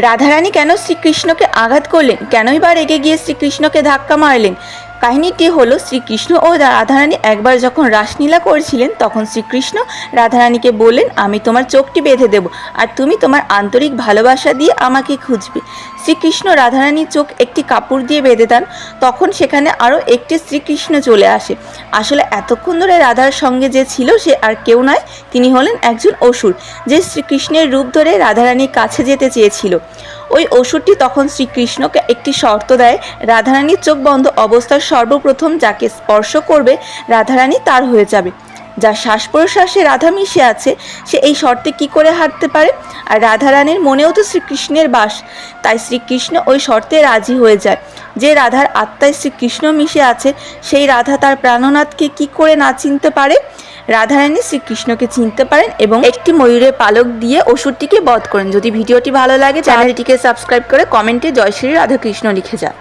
রাধারানী কেন শ্রীকৃষ্ণকে আঘাত করলেন, কেনই বা রেগে গিয়ে শ্রীকৃষ্ণকে ধাক্কা মারলেন? কাহিনীটি হলো, শ্রীকৃষ্ণ ও রাধারানী একবার যখন রাসলীলা করছিলেন তখন শ্রীকৃষ্ণ রাধারানীকে বললেন, আমি তোমার চোখটি বেঁধে দেব আর তুমি তোমার আন্তরিক ভালোবাসা দিয়ে আমাকে খুঁজবে। শ্রীকৃষ্ণ রাধারানীর চোখ একটি কাপড় দিয়ে বেঁধে দেন। তখন সেখানে আরও একটি শ্রীকৃষ্ণ চলে আসে। আসলে এতক্ষণ ধরে রাধার সঙ্গে যে ছিল সে আর কেউ নয়, তিনি হলেন একজন অসুর, যে শ্রীকৃষ্ণের রূপ ধরে রাধারানীর কাছে যেতে চেয়েছিল। ওই অসুরটি তখন শ্রীকৃষ্ণকে একটি শর্ত দেয়, রাধারানীর চোখ বন্ধ অবস্থায় সর্বপ্রথম যাকে স্পর্শ করবে রাধারানী তার হয়ে যাবে। যার শ্বাস প্রশ্বাসে রাধা মিশে আছে সে এই শর্তে কি করে হারতে পারে? আর রাধারানীর মনেও তো শ্রীকৃষ্ণের বাস, তাই শ্রীকৃষ্ণ ওই শর্তে রাজি হয়ে যায়। যে রাধার আত্মায় শ্রীকৃষ্ণ মিশে আছে সেই রাধা তার প্রাণনাথকে কি করে না চিনতে পারে? রাধারানী শ্রীকৃষ্ণকে চিনতে পারেন এবং একটি ময়ূরের পালক দিয়ে অসুরটিকে বধ করেন। যদি ভিডিওটি ভালো লাগে চ্যানেলটিকে সাবস্ক্রাইব করে কমেন্টে জয় শ্রী রাধাকৃষ্ণ লিখে যান।